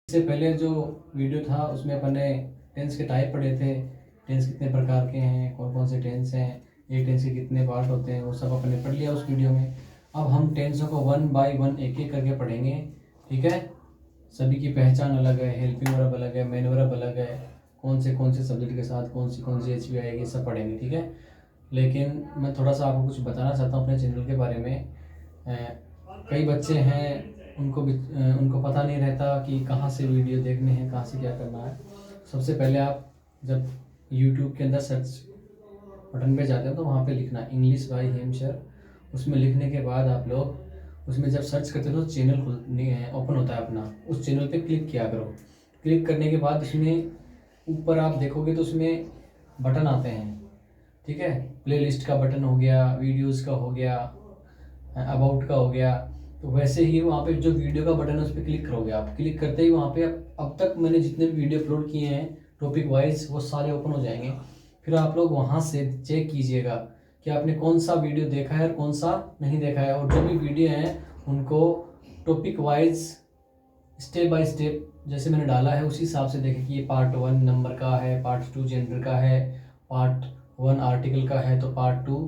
इससे पहले जो वीडियो था उसमें अपन ने टेंस के टाइप पढ़े थे। टेंस कितने प्रकार के हैं, कौन कौन से टेंस हैं, एक टेंस के कितने पार्ट होते हैं, वो सब अपन ने पढ़ लिया उस वीडियो में। अब हम टेंसों को 1 बाय 1 एक एक करके पढ़ेंगे, ठीक है। सभी की पहचान अलग है, हेल्पिंग वर्ब अलग है, मेन वर्ब अलग है, कौन से सब्जेक्ट के साथ कौन सी एच वी आएगी, सब पढ़ेंगे, ठीक है। लेकिन मैं थोड़ा सा आपको कुछ बताना चाहता हूँ अपने चैनल के बारे में। कई बच्चे हैं उनको पता नहीं रहता कि कहाँ से वीडियो देखने हैं, कहाँ से क्या करना है। सबसे पहले आप जब YouTube के अंदर सर्च बटन पे जाते हो तो वहाँ पे लिखना इंग्लिश बाय हेमशर। उसमें लिखने के बाद आप लोग उसमें जब सर्च करते हो तो चैनल ओपन होता है अपना, उस चैनल पे क्लिक किया करो। क्लिक करने के बाद उसमें ऊपर आप देखोगे तो उसमें बटन आते हैं, ठीक है। प्लेलिस्ट का बटन हो गया, वीडियोज़ का हो गया, अबाउट का हो गया। तो वैसे ही वहाँ पे जो वीडियो का बटन है उस पर क्लिक करोगे आप। क्लिक करते ही वहाँ पे अब तक मैंने जितने भी वीडियो अपलोड किए हैं टॉपिक वाइज वो सारे ओपन हो जाएंगे। फिर आप लोग वहाँ से चेक कीजिएगा कि आपने कौन सा वीडियो देखा है और कौन सा नहीं देखा है। और जो भी वीडियो हैं उनको topic wise step by step जैसे मैंने डाला है उसी हिसाब से देखें कि ये पार्ट 1 नंबर का है, पार्ट 2 जेंडर का है, पार्ट 1 आर्टिकल का है तो पार्ट 2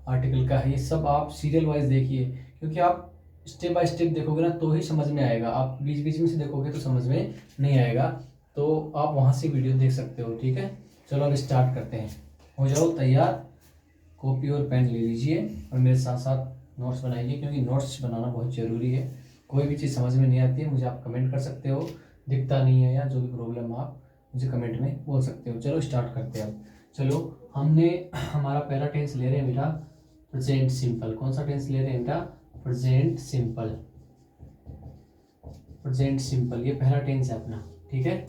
आर्टिकल का है। ये सब आप सीरियल वाइज देखिए, क्योंकि आप स्टेप बाय स्टेप देखोगे ना तो ही समझ में आएगा। आप बीच बीच में से देखोगे तो समझ में नहीं आएगा। तो आप वहाँ से वीडियो देख सकते हो, ठीक है। चलो अब स्टार्ट करते हैं। हो जाओ तैयार, कॉपी और पेन ले लीजिए और मेरे साथ साथ नोट्स बनाइए, क्योंकि नोट्स बनाना बहुत ज़रूरी है। कोई भी चीज़ समझ में नहीं आती है मुझे आप कमेंट कर सकते हो, दिखता नहीं है या जो भी प्रॉब्लम आप मुझे कमेंट में बोल सकते हो। चलो स्टार्ट करते हैं अब। चलो हमने हमारा पहला टेंस ले रहे हैं बेटा प्रेजेंट सिंपल। कौन सा टेंस ले रहे हैं बेटा? Present simple. प्रेजेंट सिंपल ये पहला टेंस है अपना, ठीक है।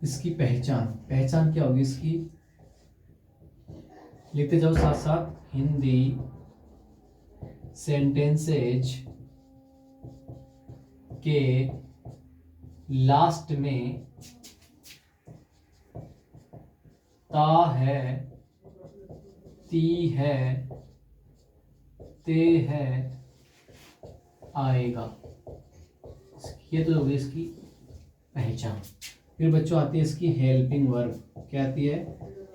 इसकी पहचान क्या होगी इसकी? लिखते जाओ साथ साथ। हिंदी सेंटेंसेज के लास्ट में ता है, ती है, ते है आएगा। ये तो होगी इसकी पहचान। फिर बच्चों आती है इसकी हेल्पिंग वर्ब। क्या आती है?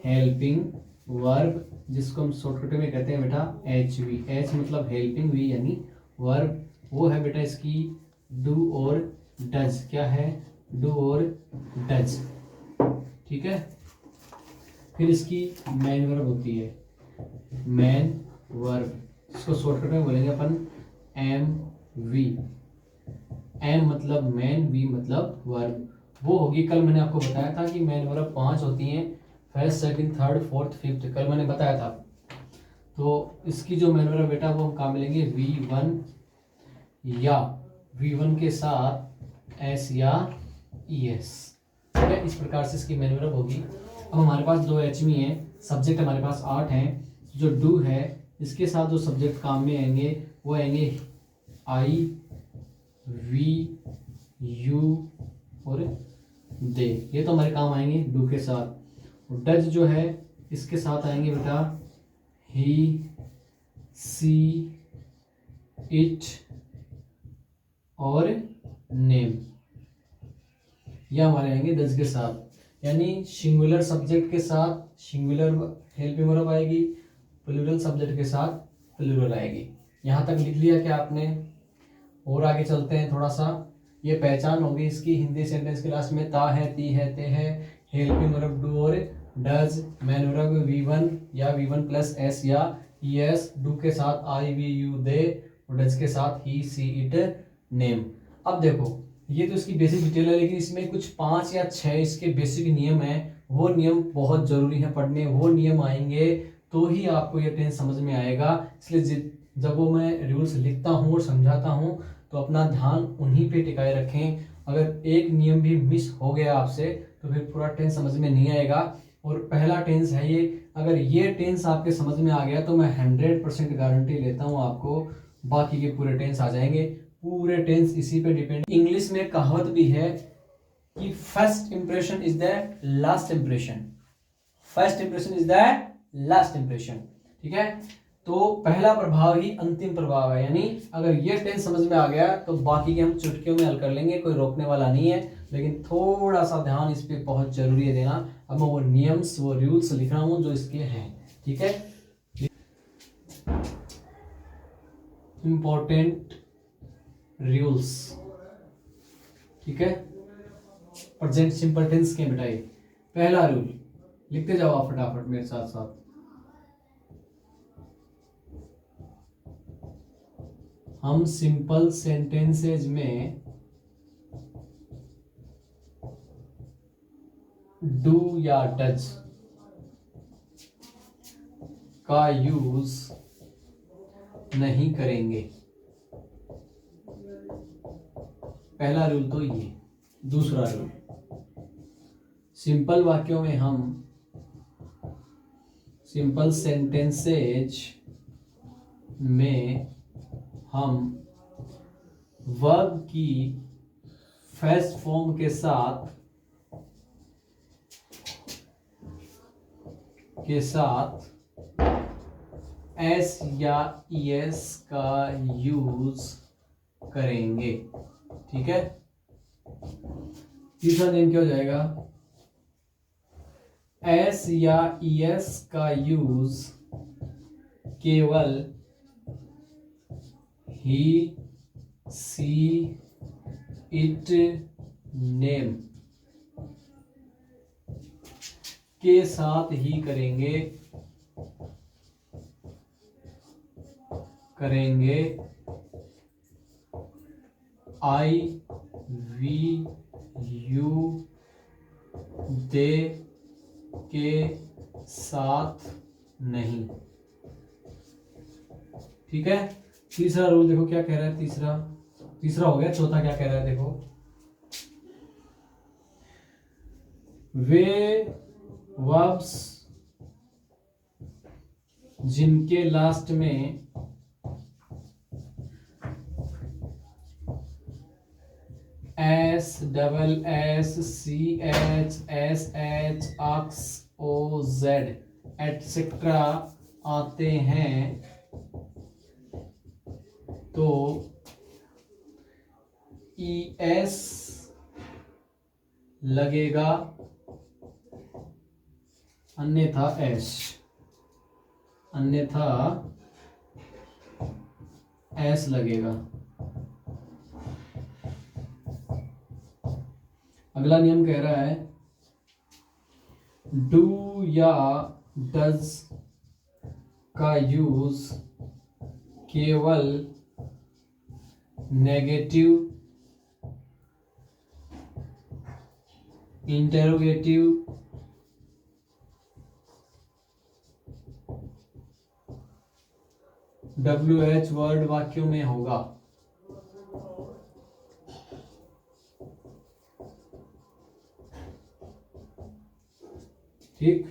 हेल्पिंग वर्ब, जिसको हम शॉर्टकट में कहते हैं बेटा एच वी। एच मतलब हेल्पिंग, वी यानी वर्ब। वो है बेटा इसकी डू और डज। क्या है? डू और डज, ठीक है। फिर इसकी मेन वर्ब होती है, मेन वर्ब, इसको शॉर्टकट में बोलेंगे अपन एम वी। एम मतलब मैन, वी मतलब वर्ब। वो होगी, कल मैंने आपको बताया था कि मैन वर्ब 5 होती हैं, first second third fourth fifth, कल मैंने बताया था। तो इसकी जो मैन वर्ब बेटा वो हम कहाँ मिलेंगे? V1 या V1 के साथ S या ES, ठीक है। इस प्रकार से इसकी मैन वर्ब होगी। अब हमारे पास 2 HV हैं, सब्जेक्ट हमारे पास 8 हैं। जो डू है इसके साथ जो सब्जेक्ट काम में आएंगे वो आएंगे आई, वी, यू और दे। ये तो हमारे काम आएंगे डू के साथ। और डज जो है इसके साथ आएंगे बेटा ही, सी, इट और नेम। ये हमारे आएंगे डज के साथ। यानी सिंगुलर सब्जेक्ट के साथ सिंगुलर हेल्पिंग वर्ब आएगी, प्लूरल सब्जेक्ट के साथ प्लूरल आएगी। यहाँ तक लिख लिया क्या आपने? और आगे चलते हैं थोड़ा सा। ये पहचान होगी इसकी हिंदी सेंटेंस के लास्ट में ता है, ती है, ते है, हेल्पिंग वर्ब डू और डज, मैन वर्ब V1 या V1 प्लस S या ES, डू के साथ आई, वी, यू, दे और डज के साथ ही, सी, इट, नेम। अब देखो ये तो इसकी बेसिक डिटेल है, लेकिन इसमें कुछ 5 या 6 इसके बेसिक नियम हैं। वो नियम बहुत जरूरी है पढ़ने। वो नियम आएंगे तो ही आपको ये टेंस समझ में आएगा। इसलिए जब वो मैं रूल्स लिखता हूँ और समझाता हूँ तो अपना ध्यान उन्हीं पे टिकाए रखें। अगर एक नियम भी मिस हो गया आपसे तो फिर पूरा टेंस समझ में नहीं आएगा। और पहला टेंस है ये, अगर ये टेंस आपके समझ में आ गया तो मैं 100% गारंटी लेता हूँ आपको बाकी के पूरे टेंस आ जाएंगे। पूरे टेंस इसी पे डिपेंड। इंग्लिश में कहावत भी है कि first impression is the last impression. First impression is the last impression, ठीक है। तो पहला प्रभाव ही अंतिम प्रभाव है, यानी अगर ये टेंस समझ में आ गया तो बाकी के हम चुटकियों में हल कर लेंगे, कोई रोकने वाला नहीं है। लेकिन थोड़ा सा ध्यान इस पे बहुत जरूरी है देना। अब मैं वो नियम्स, वो रूल्स लिख रहा हूं जो इसके हैं, ठीक है। इंपॉर्टेंट रूल्स, ठीक है, प्रेजेंट सिंपल टेंस के बेटा। पहला रूल लिखते जाओ आप फटाफट मेरे साथ साथ। हम सिंपल सेंटेंसेज में डू या डज का यूज नहीं करेंगे। पहला रूल तो ये। दूसरा रूल, सिंपल वाक्यों में हम, सिंपल सेंटेंसेज में हम वर्ब की फर्स्ट फॉर्म के साथ एस या ईएस का यूज करेंगे, ठीक है। तीसरा नियम क्या हो जाएगा? एस या ईएस का यूज केवल ही, सी, इट, नेम के साथ ही करेंगे। आई, वी, यू, दे के साथ नहीं, ठीक है। तीसरा रूल देखो क्या कह रहा है। तीसरा हो गया। चौथा क्या कह रहा है देखो, वे वर्ब्स जिनके लास्ट में S, double S, C H, S H, X, O Z etcetera आते हैं तो ई एस लगेगा, अन्यथा एस लगेगा। अगला नियम कह रहा है डू या डज का यूज केवल नेगेटिव, इंटेरोगेटिव, WH वर्ड वाक्यों में होगा। ठीक।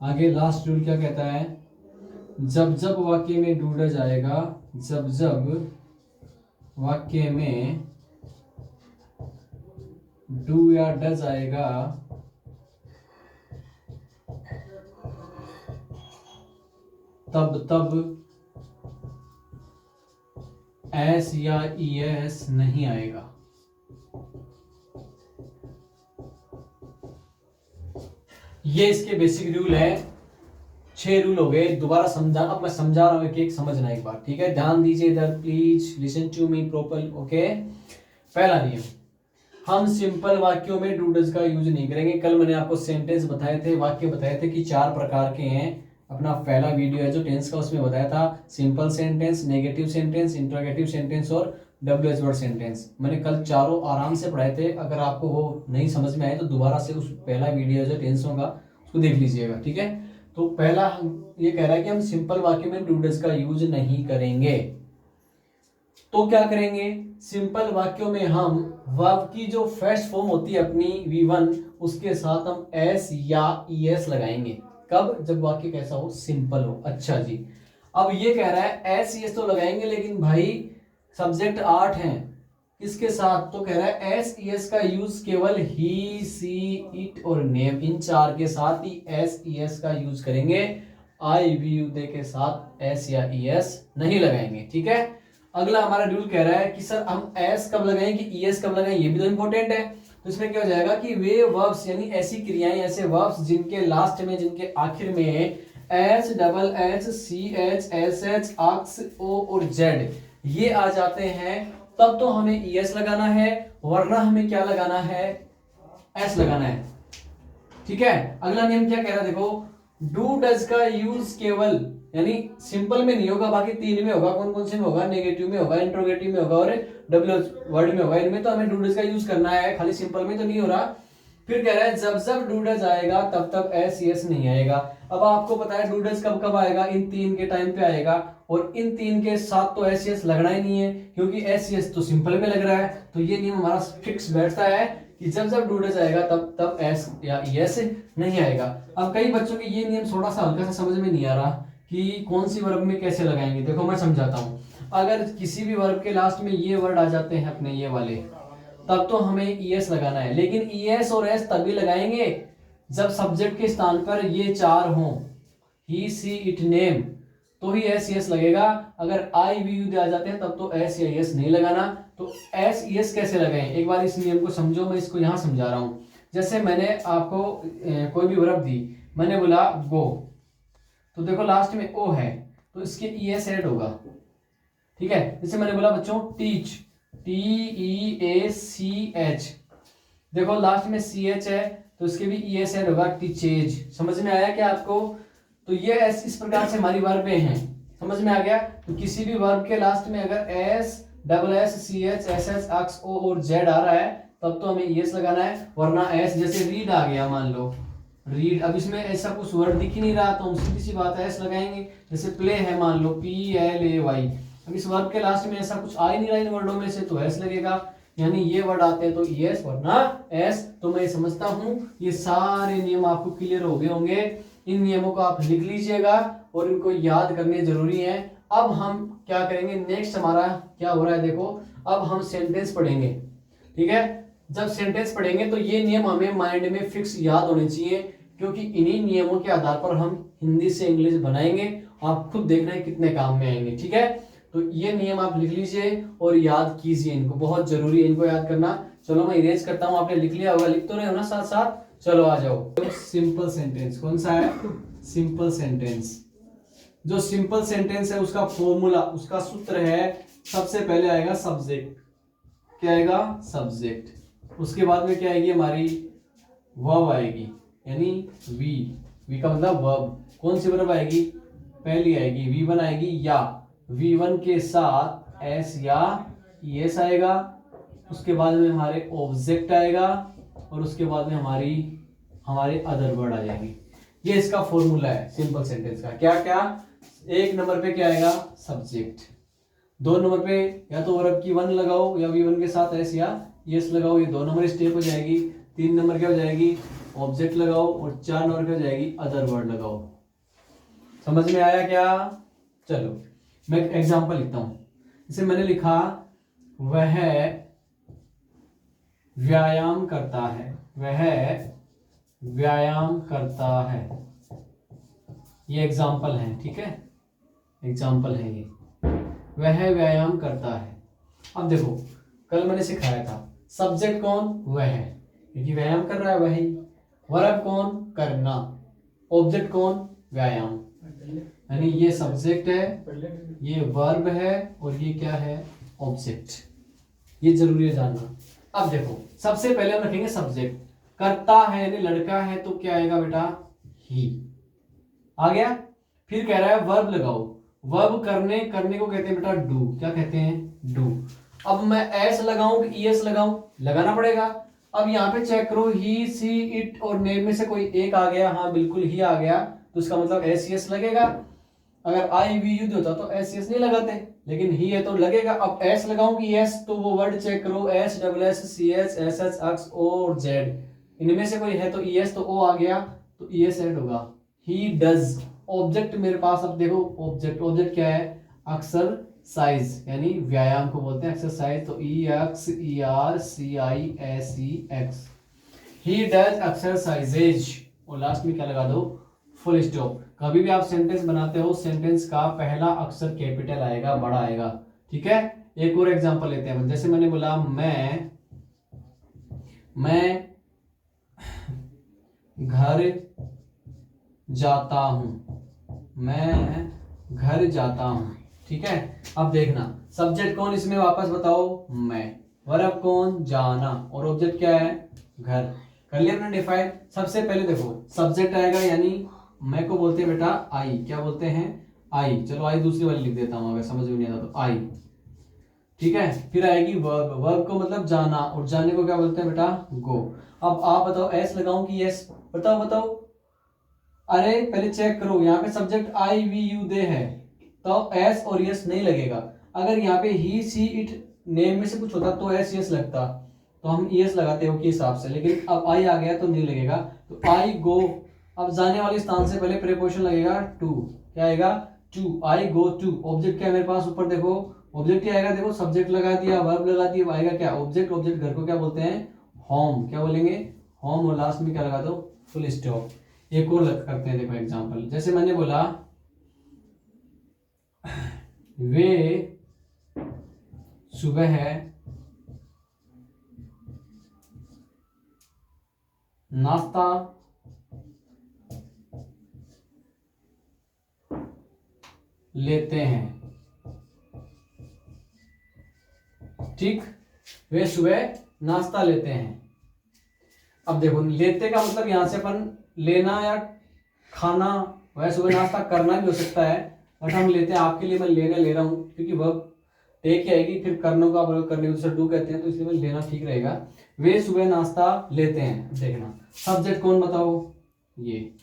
आगे लास्ट रूल क्या कहता है, जब जब वाक्य में डू डज आएगा, जब जब वाक्य में डू या डज आएगा तब एस या ईएस नहीं आएगा। ये इसके बेसिक रूल है। 6 रूल हो गए। दोबारा समझा, अब मैं समझा रहा हूं एक समझना एक बार, ठीक है। ध्यान दीजिए इधर, please listen to me proper, okay. पहला नियम, हम सिंपल वाक्यों में डू डज का यूज नहीं करेंगे। कल मैंने आपको सेंटेंस बताए थे, वाक्य बताए थे कि 4 प्रकार के हैं। अपना पहला वीडियो है जो टेंस का, उसमें बताया था simple sentence, negative sentence, interrogative sentence और WH वर्ड सेंटेंस। मैंने कल चारों आराम से पढ़ाए थे। अगर आपको वो नहीं समझ में आए तो दोबारा से उस पहला वीडियो जो टेंस होगा उसको देख लीजिएगा, ठीक है। तो पहला ये कह रहा है कि हम सिंपल वाक्य में डू डज का यूज नहीं करेंगे। तो क्या करेंगे? सिंपल वाक्यों में हम वर्ब की जो फर्स्ट फॉर्म होती है अपनी V1, उसके साथ हम एस या ईएस लगाएंगे। कब? जब वाक्य कैसा हो, सिंपल हो। अच्छा जी, अब ये कह रहा है एस ईएस तो लगाएंगे, लेकिन भाई सब्जेक्ट 8 हैं, किसके साथ? तो कह रहा है एस ईएस का यूज केवल ही, सी, इट और नेम, इन 4 के साथ ही एस ईएस का यूज करेंगे। आई वी यू दे के साथ एस या ई एस नहीं लगाएंगे। ठीक है, अगला हमारा रूल कह रहा है कि सर हम एस कब लगाएं कि ई एस कब लगाएं, ये भी तो इंपॉर्टेंट है। तो इसमें क्या हो जाएगा कि वे वर्ब्स यानी ऐसी क्रियाएं, ऐसे वर्ब्स जिनके लास्ट में, जिनके आखिर में H, double H, C H, S H, X, O और जेड ये आ जाते हैं, तब तो हमें ई एस लगाना है, वरना हमें क्या लगाना है, एस लगाना है। ठीक है, अगला नियम क्या कह रहा है देखो, डू डज का यूज केवल यानी सिंपल में नहीं होगा, बाकी तीन में होगा। कौन कौन से में होगा, नेगेटिव में होगा, इंट्रोगेटिव में होगा और डब्ल्यू वर्ड में होगा। इनमें तो हमें डू डज का यूज करना है, खाली सिंपल में तो नहीं हो रहा। फिर कह रहा है जब जब डू डज आएगा तब तब एस एस नहीं आएगा। अब आपको पता है डू डज कब कब आएगा, इन तीन के टाइम पे आएगा, और इन तीन के साथ तो एस एस लगना ही नहीं है, क्योंकि एस एस तो सिंपल में लग रहा है। तो ये नियम हमारा फिक्स बैठता है कि जब जब डू डज आएगा तब तब एस या ई एस नहीं आएगा। अब कई बच्चों के ये नियम थोड़ा सा हल्का सा समझ में नहीं आ रहा कि कौन सी वर्ब में कैसे लगाएंगे। देखो मैं समझाता हूँ। अगर किसी भी वर्ब के लास्ट में ये वर्ड आ जाते हैं अपने ये वाले, तब तो हमें ई एस लगाना है। लेकिन ई एस और एस तभी लगाएंगे जब सब्जेक्ट के स्थान पर ये चार हों, ही, सी, इट, नेम, तो ही एस एस लगेगा। अगर आई वी यू आ जाते हैं तब तो एस या एस नहीं लगाना। तो एस एस कैसे लगाएं, एक बार इस नियम को समझो, मैं इसको यहां समझा रहा हूं। जैसे मैंने आपको कोई भी वर्ब दी, मैंने बोला गो, तो देखो लास्ट में ओ है तो इसके ई एस ऐड होगा। ठीक है, जैसे मैंने बोला बच्चों टीच, टी ई ए सी एच, देखो लास्ट में सी एच है तो इसके भी ई एस ऐड होगा, टीचेज। समझ में आया क्या आपको? तो ये इस प्रकार से हमारी वर्बें हैं, समझ में आ गया? तो किसी भी वर्ब के लास्ट में अगर S, double S, C H, S H, X, O और जेड आ रहा है तब तो हमें ई एस लगाना है, वरना एस, जैसे रीड आ गया मान लो रीड, अब इसमें ऐसा कुछ वर्ड दिख ही नहीं रहा तो हम सीधी सी बात है एस लगाएंगे। जैसे प्ले है मान लो पी एल ए वाई, अब इस वर्ब के लास्ट में ऐसा कुछ आ ही नहीं रहा इन वर्डों में से, तो एस लगेगा। यानी ये वर्ड आते हैं तो ई एस वरना एस। तो मैं समझता हूं ये सारे नियम आपको क्लियर हो गए होंगे। इन नियमों को आप लिख लीजिएगा और इनको याद करने जरूरी है। अब हम क्या करेंगे, नेक्स्ट हमारा क्या हो रहा है देखो, अब हम सेंटेंस पढ़ेंगे। ठीक है, जब सेंटेंस पढ़ेंगे तो ये नियम हमें माइंड में फिक्स याद होने चाहिए, क्योंकि इन्हीं नियमों के आधार पर हम हिंदी से इंग्लिश बनाएंगे। आप खुद देखना है कितने काम में आएंगे। ठीक है, तो ये नियम आप लिख लीजिए और याद कीजिए, इनको बहुत जरूरी है इनको याद करना। चलो मैं इरेज करता हूं, आपने लिख लिया होगा, लिख तो रहे हो ना साथ साथ? चलो आ जाओ। सिंपल सेंटेंस कौन सा है? Simple sentence. जो सिंपल सेंटेंस है उसका फॉर्मूला, उसका सूत्र है, सबसे पहले आएगा सब्जेक्ट। क्या आएगा? सब्जेक्ट। उसके बाद में क्या आएगी हमारी? वर्ब आएगी, यानी वी। वी का मतलब वर्ब। कौन सी वर्ब आएगी? पहली आएगी V1 आएगी, या V1 के साथ S या ES आएगा। उसके बाद में हमारे ऑब्जेक्ट आएगा और उसके बाद में हमारे अदर वर्ड आ जाएंगे। ये इसका फॉर्मूला है सिंपल सेंटेंस का। क्या क्या? एक नंबर पे क्या आएगा? सब्जेक्ट। दो नंबर पे या तो वर्ब की वन लगाओ या V1 के साथ S या ES लगाओ, ये दो नंबर स्टेप हो जाएगी। तीन नंबर क्या हो जाएगी? ऑब्जेक्ट लगाओ। और चार नंबर क्या हो जाएगी? अदर वर्ड लगाओ। समझ में आया क्या? चलो मैं एक एग्जांपल लिखता हूं। इसे मैंने लिखा वह व्यायाम करता है। वह व्यायाम करता है। ये एग्जांपल है, ठीक है, एग्जांपल है ये। वह व्यायाम करता है। अब देखो कल मैंने सिखाया था सब्जेक्ट कौन? वह है, क्योंकि व्यायाम कर रहा है वही। वर्ब कौन? करना। ऑब्जेक्ट कौन? व्यायाम। यानी ये सब्जेक्ट है, ये वर्ब है और ये क्या है? ऑब्जेक्ट। ये जरूरी है जानना। अब देखो सबसे पहले हम रखेंगे सब्जेक्ट। करता है यानी लड़का है तो क्या आएगा बेटा? ही आ गया। फिर कह रहा है वर्ब लगाओ। वर्ब करने को कहते हैं बेटा डू। क्या कहते हैं? डू। अब मैं एस लगाऊं कि ईएस लगाऊं? लगाना पड़ेगा। अब यहाँ पे चेक करो, ही, सी, इट और नेम में से कोई एक आ गया। हाँ बिल्कुल ही आ गया, तो इसका मतलब एस एस लगेगा। अगर आई वी यू होता तो एस एस नहीं लगाते, लेकिन ही है तो लगेगा। अब एस लगाऊं कि एस? तो वो वर्ड चेक करो, S, double S, C H, S H, X, O और जेड, इनमें से कोई है तो ई एस, तो ओ आ गया तो ई एस ऐड होगा। He does. ऑब्जेक्ट मेरे पास, अब देखो ऑब्जेक्ट क्या है? एक्सरसाइज, यानी व्यायाम को बोलते हैं एक्सरसाइज, तो E X E R C I S E X. He does exercises. और लास्ट में क्या लगा दो? Full stop. कभी भी आप सेंटेंस बनाते हो, सेंटेंस का पहला अक्षर कैपिटल आएगा, बड़ा आएगा, ठीक है। एक और एग्जांपल लेते हैं, जैसे मैंने बोला मैं घर जाता हूं, मैं घर जाता हूं, ठीक है। अब देखना सब्जेक्ट कौन इसमें, वापस बताओ, मैं, वर्ब कौन, जाना, और ऑब्जेक्ट क्या है, घर। कर लिया अपने डिफाइन। सबसे पहले देखो सब्जेक्ट आएगा, यानी मैं को बोलते हैं बेटा आई, क्या बोलते हैं, आई। चलो आई दूसरी वाली लिख देता हूं अगर समझ में नहीं आता तो, आई, ठीक है। फिर आएगी वर्ब, वर्ब को मतलब जाना, और जाने को क्या बोलते हैं बेटा, गो। अब आप बताओ एस लगाऊं कि यस, बताओ बताओ। अरे पहले चेक करो, यहाँ पे subject I we you they है, तो एस और यस नहीं लगेगा। अगर यहाँ पे ही सी इट नेम में से कुछ होता तो एस यस लगता, तो हम यस लगाते हो के हिसाब से, लेकिन अब आई आ गया तो नहीं लगेगा, तो आई गो। अब जाने वाले स्थान से पहले प्रीपोजिशन लगेगा टू, क्या आएगा, to, I go to. Object क्या है मेरे पास, ऊपर देखो ऑब्जेक्ट क्या आएगा, देखो सब्जेक्ट लगा दिया, वर्ब लगा दिया, आएगा क्या, ऑब्जेक्ट। ऑब्जेक्ट घर को क्या बोलते हैं, होम, क्या बोलेंगे, होम, और लास्ट में क्या लगा दो, फुल स्टॉप। एक और करते हैं, देखो एग्जांपल, जैसे मैंने बोला वे सुबह नाश्ता लेते हैं, ठीक, वे सुबह नाश्ता लेते हैं। अब देखो लेते का मतलब यहां से अपन लेना या खाना, वह सुबह नाश्ता करना भी हो सकता है, बट हम लेते हैं, आपके लिए मैं लेने ले रहा हूं, क्योंकि वर्ब टेक ही आएगी, फिर करने का वर्ब करने को डू कहते हैं, तो इसलिए मैं लेना ठीक रहेगा। वे सुबह नाश्ता लेते हैं। देखना सब्जेक्ट कौन बताओ, ये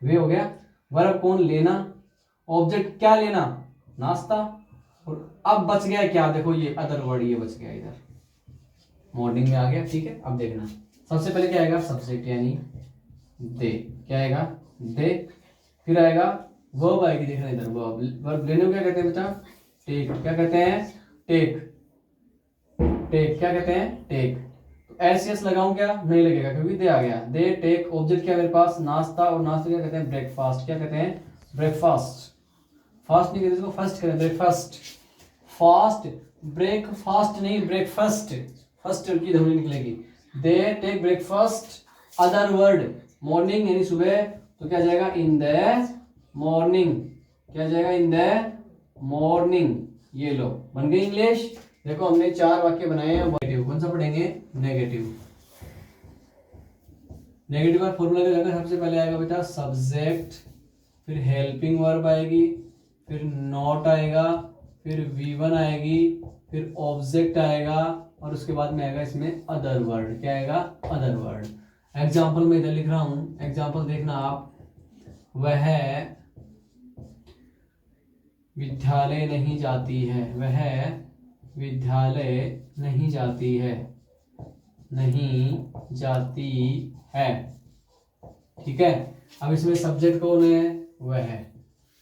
वे हो गया, वर्ब कौन, लेना, ऑब्जेक्ट क्या लेना, नाश्ता, और अब बच गया क्या, देखो ये अदर वर्ड, ये बच गया इधर, मॉर्निंग में आ गया, ठीक है। अब देखना सबसे पहले क्या आएगा, सब्जेक्ट यानी दे, क्या आएगा, दे। फिर आएगा वर्ब आएगी, देखना इधर वर्ब, वर्ब लेने को क्या कहते हैं बेटा, टेक, क्या कहते हैं, टेक, टेक, क्या कहते हैं, टेक। तो एस यस लगाऊं क्या, नहीं लगेगा क्योंकि दे आ गया, दे टेक। ऑब्जेक्ट क्या मेरे पास, नाश्ता, और नाश्ता क्या कहते हैं, ब्रेकफास्ट, क्या कहते हैं, ब्रेकफास्ट। फास्ट नहीं कहते इसको, फर्स्ट कहते हैं, ब्रेकफास्ट, फास्ट, ब्रेकफास्ट नहीं, ब्रेकफास्ट, फर्स्ट की ध्वनि निकलेगी। They take breakfast, other word, morning यानी सुबह, तो क्या जाएगा, इन द मॉर्निंग, क्या जाएगा, इन द मॉर्निंग। ये लो बन गई इंग्लिश। देखो हमने 4 वाक्य बनाए हैं। नेगेटिव कौन सा पढ़ेंगे, नेगेटिव। नेगेटिव का फॉर्मूला क्या जाएगा, सबसे पहले आएगा बेटा सब्जेक्ट, फिर हेल्पिंग वर्ब आएगी, फिर नॉट आएगा, फिर V1 आएगी, फिर ऑब्जेक्ट आएगा, और उसके बाद में आएगा इसमें अदर वर्ड, क्या आएगा, अदर वर्ड। एग्जाम्पल में इधर लिख रहा हूं, एग्जाम्पल देखना आप, वह विद्यालय नहीं जाती है, वह विद्यालय नहीं जाती है, नहीं जाती है, ठीक है। अब इसमें सब्जेक्ट कौन है, वह है,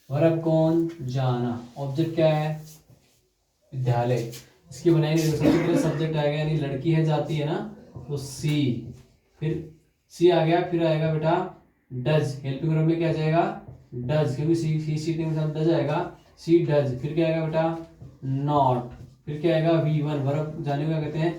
वर्ब कौन, जाना, ऑब्जेक्ट क्या है, विद्यालय। इसकी बनाएंगे, सबसे पहले सब्जेक्ट आएगा यानी लड़की है, जाती है ना, तो सी, फिर सी आ गया, फिर आएगा बेटा डज, हेल्पिंग वर्ब में क्या जाएगा, डज, क्योंकि सी सीटिंग में सब डज आएगा, सी डज। फिर क्या आएगा बेटा नॉट, फिर क्या आएगा V1, वर्ब जाने को क्या कहते हैं,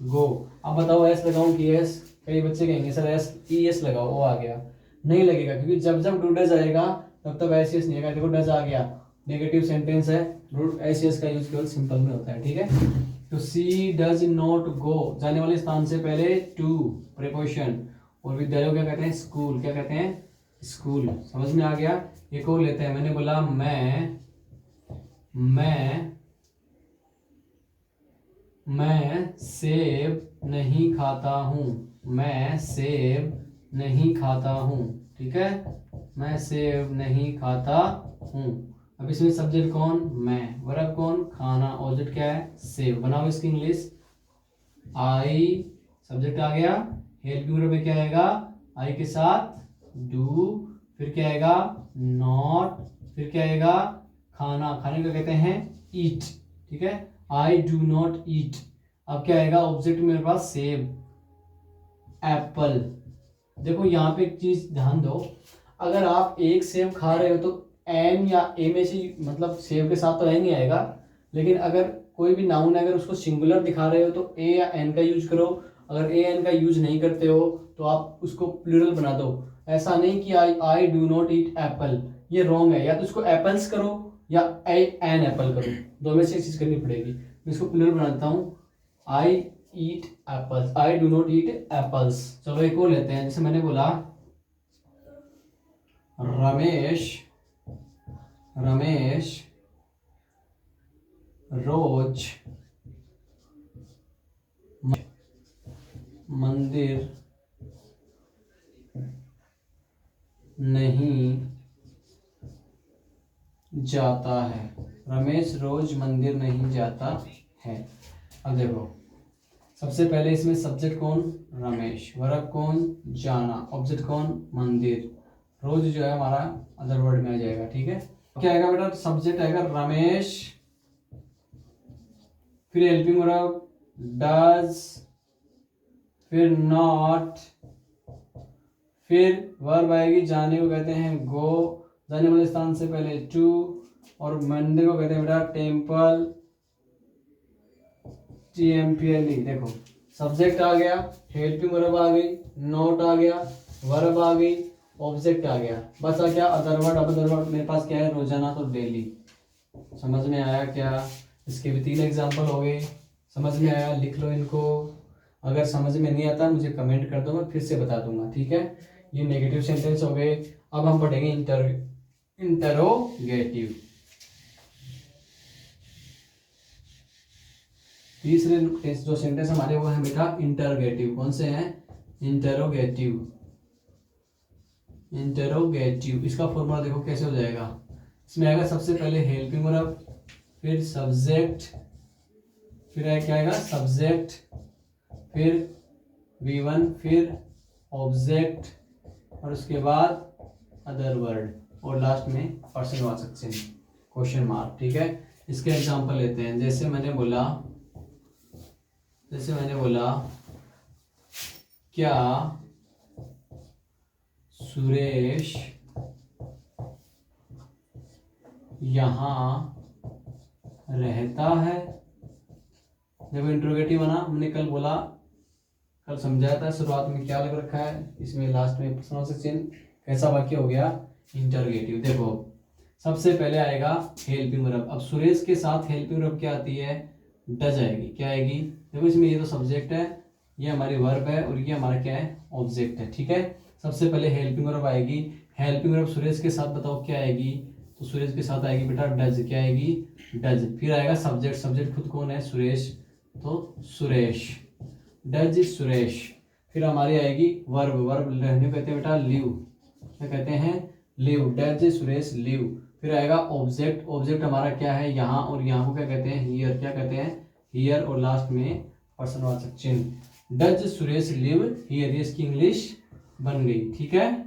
गो। अब बताओ एस लगाऊं कि एस, कई बच्चे कहेंगे सर एस ई एस लगाओ, वो आ गया, नहीं लगेगा, क्योंकि जब जब डू डज आएगा तब तब एस एस नहीं आएगा। देखो डज आ गया, नेगेटिव सेंटेंस है, एस एस का यूज केवल सिंपल में होता है, ठीक है। तो सी डज नॉट गो, जाने वाले स्थान से पहले टू प्रीपोजिशन, और विद्यालय को क्या कहते हैं, स्कूल, क्या कहते हैं, स्कूल। समझ में आ गया। एक और लेते हैं, मैंने बोला मैं सेब नहीं खाता हूं, मैं सेब नहीं खाता हूं, ठीक है, मैं सेब नहीं खाता हूं। अब इसमें सब्जेक्ट कौन, मैं, वर्ब कौन, खाना, ऑब्जेक्ट क्या है, सेब। बनाओ इसकी इंग्लिश, आई सब्जेक्ट आ गया, हेल्पिंग वर्ब में क्या आएगा, आई के साथ डू, फिर क्या आएगा नॉट, फिर क्या आएगा खाना, खाने को कहते हैं ईट, ठीक है, आई डू नॉट ईट। अब क्या आएगा, ऑब्जेक्ट मेरे पास सेब, एप्पल। देखो यहाँ पे एक चीज ध्यान दो, अगर आप एक सेब खा रहे हो तो एन या ए में से, मतलब सेब के साथ तो एन ही आएगा, लेकिन अगर कोई भी नाउन है अगर उसको सिंगुलर दिखा रहे हो तो ए या एन का यूज करो। अगर ए एन का यूज नहीं करते हो तो आप उसको प्लूरल बना दो। ऐसा नहीं कि आई डू नॉट ईट एप्पल, ये रॉन्ग है। या तो उसको एप्पल्स करो या एन एप्पल करो, दो में से एक चीज करनी पड़ेगी। मैं इसको प्लूरल बनाता हूँ, I eat apples, I do not eat apples. चलो एक और लेते हैं, जैसे मैंने बोला रमेश रोज मंदिर नहीं जाता है। रमेश रोज मंदिर नहीं जाता है। अब देखो, सबसे पहले इसमें सब्जेक्ट कौन, रमेश, वर्ब कौन, जाना, ऑब्जेक्ट कौन, मंदिर, रोज जो है हमारा अदर वर्ड में आ जाएगा। ठीक है, क्या आएगा बेटा, सब्जेक्ट आएगा रमेश, फिर हेल्पिंग वर्ब डज, फिर नॉट, फिर वर्ब आएगी जाने को कहते हैं गो, जाने वाले स्थान से पहले टू, और मंदिर को कहते हैं बेटा टेम्पल, TMPLE। देखो सब्जेक्ट आ गया, हेल्पिंग वर्ब आ गई, नोट आ गया, वर्ब आ गई, ऑब्जेक्ट आ गया, बस आ गया अदर वर्ड। अब अदर वर्ड मेरे पास क्या है, रोजाना तो डेली। समझ में आया क्या? इसके भी 3 एग्जाम्पल हो गए। समझ में आया, लिख लो इनको। अगर समझ में नहीं आता मुझे कमेंट कर दो, मैं फिर से बता दूंगा। ठीक है, ये नेगेटिव सेंटेंस हो गए। अब हम पढ़ेंगे इंटरोगेटिव। तीसरे जो सेंटेंस हमारे वो है बेटा इंटरोगेटिव। कौन से हैं, इंटरोगेटिव। इसका फॉर्मूला देखो कैसे हो जाएगा। इसमें आएगा सबसे पहले हेल्पिंग वर्ब, फिर सब्जेक्ट, फिर क्या आएगा सब्जेक्ट, फिर V1, फिर ऑब्जेक्ट, और उसके बाद अदर वर्ड, और लास्ट में पर्सनवाचक चिन्ह, क्वेश्चन मार्क। ठीक है, इसके एग्जांपल लेते हैं। जैसे मैंने बोला क्या सुरेश यहाँ रहता है। देखो इंट्रोगेटिव बना, हमने कल समझाया था शुरुआत में क्या लग रखा है, इसमें लास्ट में प्रश्नवाचक चिन्ह। कैसा वाक्य हो गया, इंटरोगेटिव। देखो सबसे पहले आएगा हेल्पिंग वर्ब। अब सुरेश के साथ हेल्पिंग वर्ब क्या आती है, डज आएगी। क्या आएगी, देखो इसमें ये तो सब्जेक्ट है, ये हमारी वर्ब है, और ये हमारा क्या है, ऑब्जेक्ट है। ठीक है, सबसे पहले हेल्पिंग वर्ब आएगी। हेल्पिंग वर्ब सुरेश के साथ बताओ क्या आएगी, तो सुरेश के साथ आएगी बेटा डज। क्या आएगी, डज। फिर आएगा सब्जेक्ट, सब्जेक्ट खुद कौन है, सुरेश, तो सुरेश, डज सुरेश। फिर हमारी आएगी वर्ब, वर्ब रहने को कहते हैं बेटा लिव। क्या कहते हैं, लिव, डज सुरेश लिव। फिर आएगा ऑब्जेक्ट, ऑब्जेक्ट हमारा क्या है, यहाँ, और यहाँ को क्या कहते हैं, हियर। क्या कहते हैं, हियर, और लास्ट में पर्सनवाचक चिन्ह। डज सुरेश लिव हियर, ये इसकी इंग्लिश बन गई। ठीक है,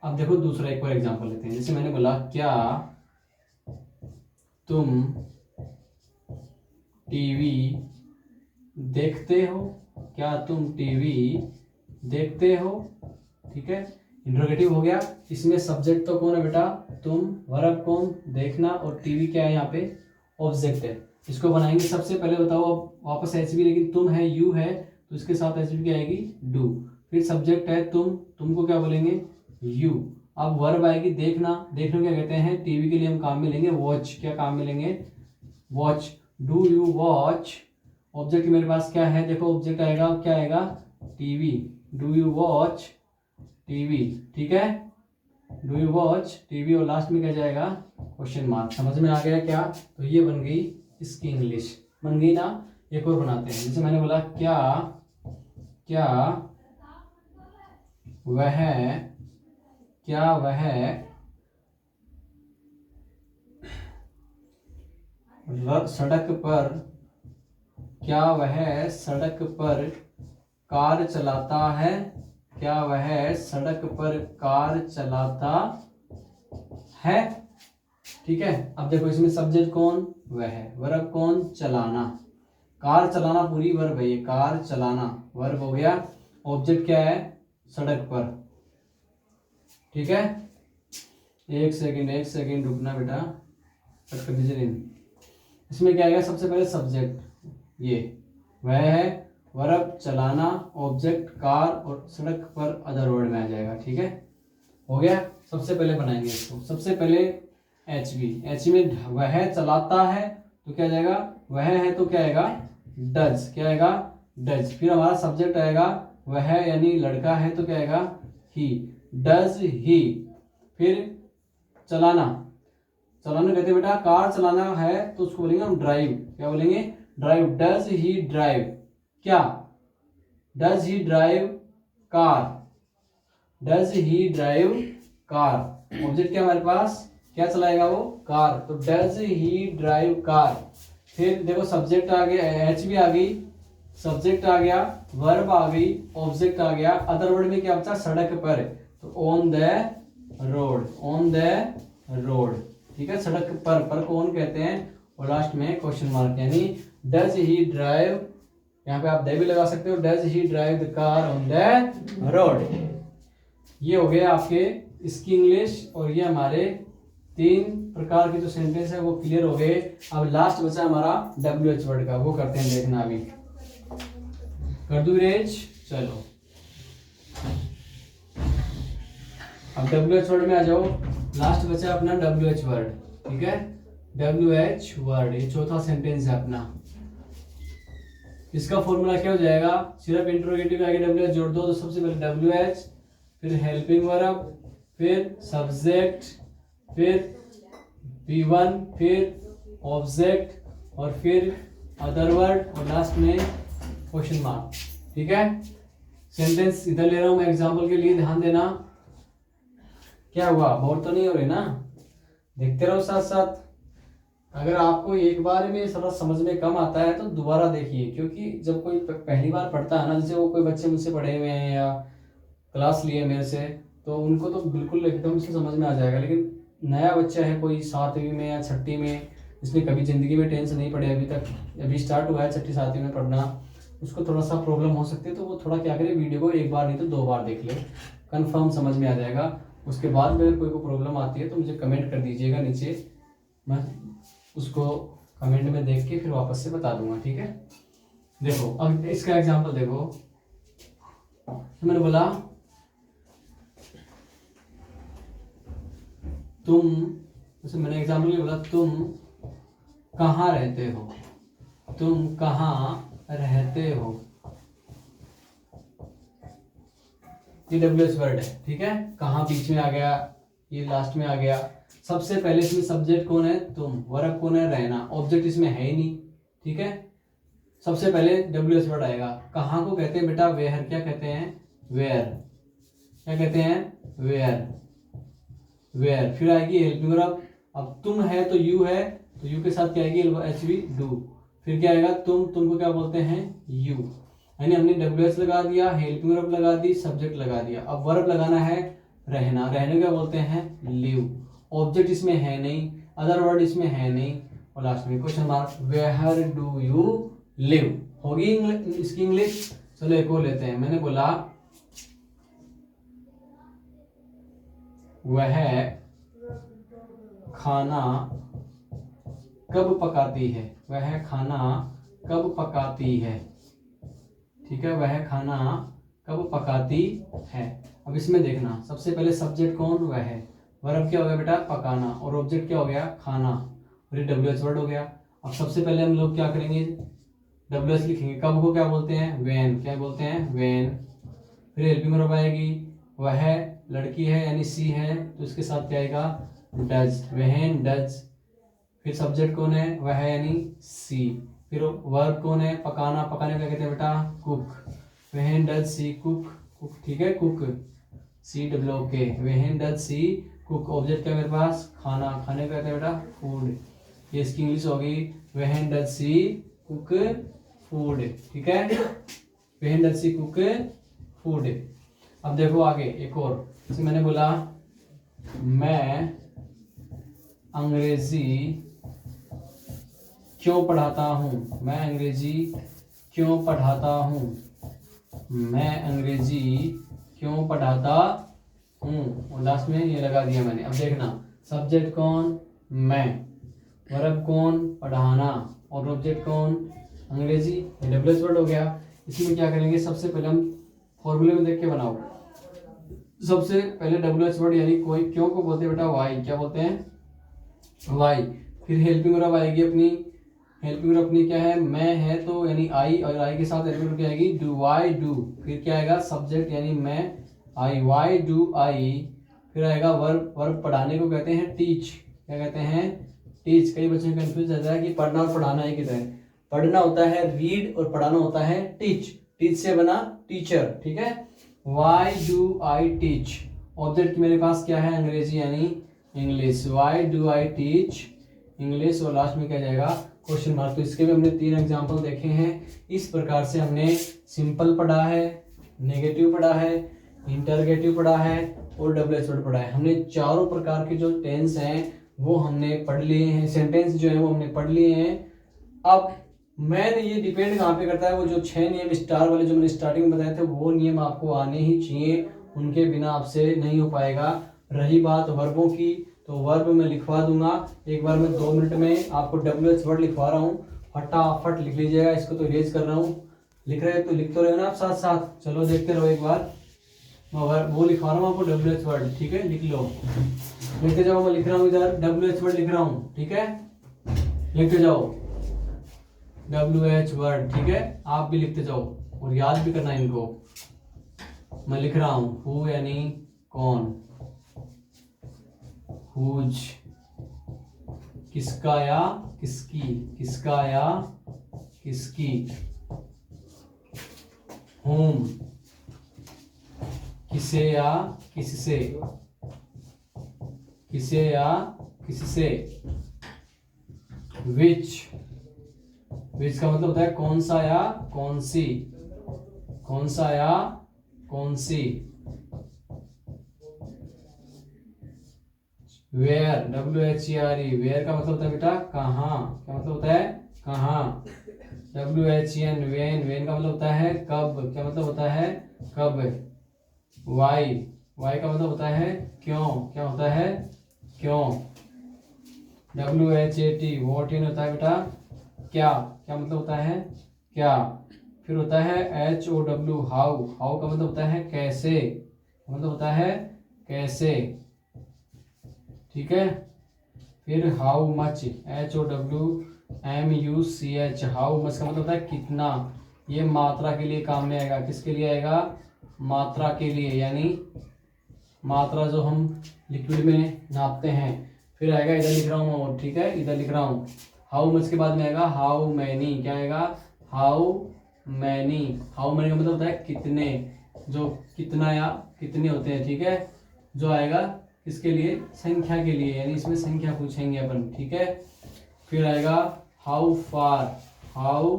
अब देखो दूसरा एक और एग्जांपल लेते हैं। जैसे मैंने बोला क्या तुम टीवी देखते हो, क्या तुम टीवी देखते हो। ठीक है, इंट्रोगेटिव हो गया। इसमें सब्जेक्ट तो कौन है बेटा, तुम, वर्ब कौन, देखना, और टीवी क्या है यहाँ पे, ऑब्जेक्ट है। इसको बनाएंगे सबसे पहले, बताओ अब वापस एच बी, लेकिन तुम है, यू है, तो इसके साथ एच बी क्या आएगी, डू। फिर सब्जेक्ट है तुम, तुमको क्या बोलेंगे, यू। अब वर्ब आएगी देखना, देखने को क्या कहते हैं, टीवी के लिए हम काम में लेंगे वॉच। क्या काम में लेंगे, watch, do you watch. Object मेरे पास क्या है, देखो ऑब्जेक्ट आएगा, क्या आएगा, TV, do you watch TV. ठीक है, डू यू वॉच टीवी, और लास्ट में क्या जाएगा, क्वेश्चन मार्क। समझ में आ गया क्या, तो ये बन गई इसकी इंग्लिश, बन गई ना। एक और बनाते हैं। जैसे मैंने बोला क्या वह सड़क पर, क्या वह सड़क पर कार चलाता है। क्या वह सड़क पर कार चलाता है। ठीक है, अब देखो इसमें सब्जेक्ट कौन, वह है, वर्ब कौन, चलाना। कार चलाना पूरी वर्ब है, ये कार चलाना वर्ब हो गया। ऑब्जेक्ट क्या है, सड़क पर। ठीक है, एक सेकंड रुकना बेटा, कट कर दीजिए नहीं। इसमें क्या आएगा, सबसे पहले सब्जेक्ट, ये वह है, वर्ब चलाना, ऑब्जेक्ट कार, और सड़क पर अदर वर्ड में आ जाएगा। ठीक है, हो गया। सबसे पहले बनाएंगे इसको। सबसे पहले एच में वह चलाता है तो क्या जाएगा, वह है तो क्या आएगा, डज, क्या आएगा, डज। फिर हमारा सब्जेक्ट आएगा, वह यानी लड़का है तो क्या आएगा, ही, डज ही। फिर चलाना, चलाना कहते हैं बेटा, कार चलाना है तो उसको बोलेंगे हम ड्राइव, क्या बोलेंगे, ड्राइव। डज ही ड्राइव, क्या, does he drive car, does he drive car. Object क्या हमारे पास, क्या चलाएगा वो, कार, तो डज ही ड्राइव कार। फिर देखो सब्जेक्ट आ गया, एच भी आ गई, सब्जेक्ट आ गया, वर्ब आ गई, ऑब्जेक्ट आ गया, अदर वर्ड में क्या बचा, सड़क पर, तो on the road, on the road. ठीक है, सड़क पर कौन कहते हैं, और लास्ट में क्वेश्चन मार्क, यानी डज ही ड्राइव, यहाँ पे आप दे भी लगा सकते हो, does he drive the car on the road. ये हो गया आपके इसकी इंग्लिश, और ये हमारे 3 प्रकार के जो सेंटेंस है वो क्लियर हो गए। अब लास्ट बचा हमारा WH वर्ड का, वो करते हैं, देखना अभी कर दूं रेज, चलो अब WH वर्ड में आ जाओ। लास्ट बचा अपना WH वर्ड, ठीक है, WH वर्ड, ये चौथा सेंटेंस है अपना। इसका फॉर्मूला क्या हो जाएगा, सिर्फ इंट्रोगेटिव के आगे WH जोड़ दो, तो सबसे पहले WH, फिर हेल्पिंग वर्ब, फिर सब्जेक्ट, फिर V1, फिर ऑब्जेक्ट, और फिर अदर वर्ड, और लास्ट में क्वेश्चन मार्क। ठीक है, सेंटेंस इधर ले रहा हूं मैं एग्जांपल के लिए, ध्यान देना। क्या हुआ, बोर तो नहीं हो रही ना, देखते रहो साथ साथ। अगर आपको एक बार में थोड़ा समझ में कम आता है तो दोबारा देखिए, क्योंकि जब कोई पहली बार पढ़ता है ना, जैसे वो कोई बच्चे मुझसे पढ़े हुए हैं या क्लास लिए मेरे से, तो उनको तो बिल्कुल एकदम से समझ में आ जाएगा। लेकिन नया बच्चा है कोई 7वीं में या 6ठी में, जिसने कभी ज़िंदगी में टेंस नहीं पढ़े अभी तक, अभी स्टार्ट हुआ है 6ठी 7वीं में पढ़ना, उसको थोड़ा सा प्रॉब्लम हो सकती है। तो वो थोड़ा क्या करे, वीडियो को एक बार नहीं तो 2 बार देख ले, कन्फर्म समझ में आ जाएगा। उसके बाद में अगर कोई को प्रॉब्लम आती है तो मुझे कमेंट कर दीजिएगा नीचे, मैं उसको कमेंट में देख के फिर वापस से बता दूंगा। ठीक है, देखो अब इसका एग्जांपल देखो, तो मैंने बोला तुम, जैसे मैंने एग्जांपल में बोला तुम कहाँ रहते हो, तुम कहाँ रहते हो, ये WH वर्ड है। ठीक है, कहाँ बीच में आ गया, ये लास्ट में आ गया। सबसे पहले इसमें सब्जेक्ट कौन है, तुम, वर्ब कौन है, रहना, ऑब्जेक्ट इसमें है ही नहीं। ठीक है, सबसे पहले WH वर्ड आएगा। कहाँ को कहते हैं बेटा, वेयर, क्या कहते हैं, वेयर, क्या कहते हैं, वेयर, वेयर। फिर आएगी हेल्पिंग वर्ब, अब तुम है तो यू है, तो यू के साथ क्या आएगी, HV, डू। फिर क्या आएगा, तुमको क्या बोलते हैं, यू, यानी हमने WH लगा दिया, हेल्पिंग वर्ब लगा दी, सब्जेक्ट लगा दिया। अब वर्ब लगाना है रहना, रहने क्या बोलते हैं, लिव। ऑब्जेक्ट इसमें है नहीं, अदर वर्ड इसमें है नहीं, और लास्ट में question mark, where do you live. होगी इसकी इंग्लिश। चलो एक और लेते हैं। मैंने बोला वह खाना कब पकाती है, वह खाना कब पकाती है। ठीक है, वह खाना कब पकाती है। अब इसमें देखना, सबसे पहले सब्जेक्ट कौन, वह है, वर्ब क्या हो गया बेटा, पकाना, और ऑब्जेक्ट क्या हो गया, खाना, और ये WH वर्ड हो गया। अब सबसे पहले हम लोग क्या करेंगे, WH लिखेंगे, कब को क्या बोलते हैं, वेन, क्या बोलते हैं, वेन। फिर हेल्पिंग वर्ब आएगी, वह लड़की है यानी सी है, तो इसके साथ क्या आएगा, डज, वहन डज। फिर सब्जेक्ट कौन है, वह यानी सी। फिर वर्ब कौन है, पकाना, पकाने का कहते हैं बेटा, कुक, वहन डज सी कुक, कुक। ठीक है, कुक, COOK, वहन डज सी कुक। ऑब्जेक्ट क्या मेरे पास, खाना, खाने का कहते हैं बेटा, फूड। ये इसकी इंग्लिश होगी, वहन डज सी कुक फूड। ठीक है, वहन डज सी कुक फूड। अब देखो आगे एक और, जैसे मैंने बोला मैं अंग्रेजी क्यों पढ़ाता हूँ, मैं अंग्रेजी क्यों पढ़ाता हूँ, मैं अंग्रेजी क्यों पढ़ाता हूँ, और लास्ट में ये लगा दिया मैंने। अब देखना, सब्जेक्ट कौन, मैं, वर्ब कौन, पढ़ाना, और ऑब्जेक्ट कौन, अंग्रेजी। डब्ल्यूएच वर्ड हो गया। इसमें क्या करेंगे, सबसे पहले हम फॉर्मूले में देख के बनाओ। सबसे पहले डब्ल्यूएच वर्ड यानी कोई, क्यों को बोलते हैं बेटा, वाई, क्या बोलते हैं, वाई। फिर हेल्पिंग वर्ब आएगी अपनी, हेल्पिंग वर्ब अपनी क्या है, मैं है तो यानी आई, और आई के साथ हेल्पिंग वर्ब क्या आएगी, डू, आई डू। फिर क्या आएगा, सब्जेक्ट यानी मैं, आई, वाई डू आई। फिर आएगा वर्ब, वर्ब पढ़ाने को कहते हैं टीच, क्या कहते हैं, टीच। कई बच्चों को कंफ्यूज रहता है कि पढ़ना और पढ़ाना एक ही तरह है। पढ़ना होता है रीड और पढ़ाना होता है टीच। टीच से बना टीचर, ठीक है। Why do I teach. Object मेरे पास क्या है, अंग्रेजी यानी English, why do I teach English. और लास्ट में क्या जाएगा, क्वेश्चन मार्क। तो इसके भी हमने 3 एग्जाम्पल देखे हैं। इस प्रकार से हमने सिंपल पढ़ा है, नेगेटिव पढ़ा है, इंटरगेटिव पढ़ा है और डब्ल्यूएच वर्ड पढ़ा है। हमने चारों प्रकार के जो टेंस हैं वो हमने पढ़ लिए हैं, सेंटेंस जो है वो हमने पढ़ लिए हैं। अब मैंने ये डिपेंड कहाँ पे करता है, वो जो 6 नियम स्टार वाले जो मैंने स्टार्टिंग में बताए थे वो नियम आपको आने ही चाहिए, उनके बिना आपसे नहीं हो पाएगा। रही बात वर्बों की, तो वर्ब मैं लिखवा दूंगा एक बार, मैं 2 मिनट में आपको डब्ल्यूएच वर्ड लिखवा रहा हूँ, फटाफट लिख लीजिएगा। इसको तो रेज कर रहा हूँ, लिख रहे तो लिख तो रहे हो ना आप साथ साथ, चलो देखते रहो एक बार। मैं वो लिखवा रहा हूँ आपको डब्ल्यूएच वर्ड, ठीक है, लिख लो, लिखते जाओ। मैं लिख रहा हूँ इधर डब्ल्यूएच वर्ड लिख रहा हूँ, ठीक है, लिखते जाओ डब्ल्यूएच वर्ड, ठीक है। आप भी लिखते जाओ और याद भी करना इनको। मैं लिख रहा हूँ हु यानी कौन, हुज किसका या किसकी, किसका या किसकी, होम किसे या किससे, किसे या किससे, विच, विच का मतलब होता है कौन सा या कौन सी, कौन सा या कौन सी। वेयर, WHERE, वेयर का मतलब होता है बेटा कहाँ, क्या मतलब होता है कहाँ। WHEN, वेन, वेन का मतलब होता है कब, क्या मतलब होता है कब। वाई, वाई का मतलब होता है क्यों, क्या होता है क्यों। WHAT, वॉट इन होता है बेटा क्या, क्या मतलब होता है क्या। फिर होता है HOW, हाउ, हाउ का मतलब होता है कैसे, मतलब होता है कैसे, ठीक है। फिर how much, HOWMUCH, how much का मतलब होता है कितना। ये मात्रा के लिए काम में आएगा, किसके लिए आएगा, मात्रा के लिए, यानी मात्रा जो हम लिक्विड में नापते हैं। फिर आएगा, इधर लिख रहा हूँ और, ठीक है, इधर लिख रहा हूँ हाउ मच के बाद में आएगा हाउ मैनी, क्या आएगा हाउ मैनी। हाउ मैनी का मतलब होता है कितने, जो कितना या कितने होते हैं, ठीक है। जो आएगा किसके लिए, संख्या के लिए, यानी इसमें संख्या पूछेंगे अपन, ठीक है। फिर आएगा how far, how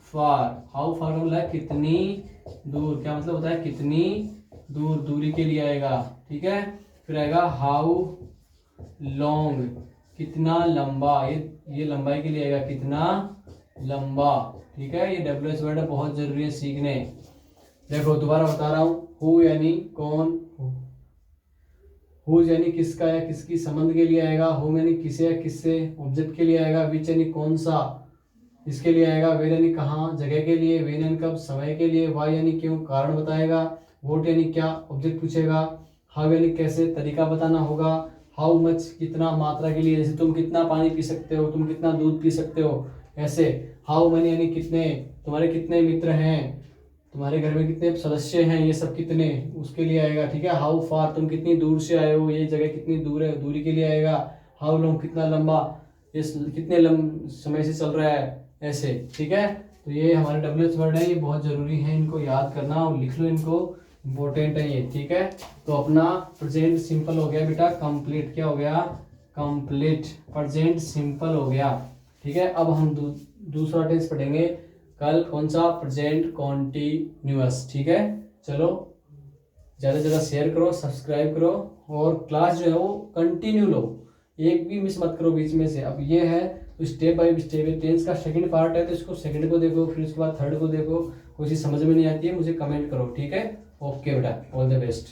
far, how far का मतलब है कितनी दूर, क्या मतलब होता है कितनी दूर, दूरी के लिए आएगा, ठीक है। फिर आएगा हाउ लॉन्ग, कितना लंबा, ये लंबाई के लिए आएगा कितना लंबा, ठीक है। ये डब्ल्यूएच वर्ड बहुत जरूरी है सीखने। देखो दोबारा बता रहा हूँ, हु यानी कौन, हु यानी किसका या किसकी संबंध के लिए आएगा, होम यानी किसे या किससे ऑब्जेक्ट के लिए आएगा, विच यानी कौन सा इसके लिए आएगा, वेर यानी कहाँ जगह के लिए, वेन यानी कब समय के लिए, वाई यानी क्यों कारण बताएगा, वोट यानी क्या ऑब्जेक्ट पूछेगा, हाउ यानी कैसे तरीका बताना होगा, हाउ मच कितना मात्रा के लिए, जैसे तुम कितना पानी पी सकते हो, तुम कितना दूध पी सकते हो, ऐसे। हाउ मनी यानी कितने, तुम्हारे कितने मित्र हैं, तुम्हारे घर में कितने सदस्य हैं, ये सब कितने उसके लिए आएगा, ठीक है। हाउ फार, तुम कितनी दूर से आए हो, ये जगह कितनी दूर है, दूरी के लिए आएगा। हाउ लॉन्ग, कितना लंबा, इस कितने समय से चल रहा है, ऐसे, ठीक है। तो ये हमारे डब्ल्यूएच वर्ड है, ये बहुत जरूरी है, इनको याद करना और लिख लो इनको, इम्पोर्टेंट है ये, ठीक है। तो अपना प्रेजेंट सिंपल हो गया बेटा कंप्लीट, क्या हो गया कंप्लीट, प्रेजेंट सिंपल हो गया, ठीक है। अब हम दूसरा टेंस पढ़ेंगे कल, कौन सा, प्रेजेंट कॉन्टिन्यूअस, ठीक है। चलो ज़्यादा से ज़्यादा शेयर करो, सब्सक्राइब करो और क्लास जो है वो कंटिन्यू लो, एक भी मिस मत करो बीच में से। अब ये है तो स्टेप बाय स्टेप, टेंस का सेकंड पार्ट है तो इसको सेकंड को देखो, फिर उसके बाद थर्ड को देखो, कोई चीज़ समझ में नहीं आती है मुझे कमेंट करो, ठीक है। ओके बेटा, ऑल द बेस्ट।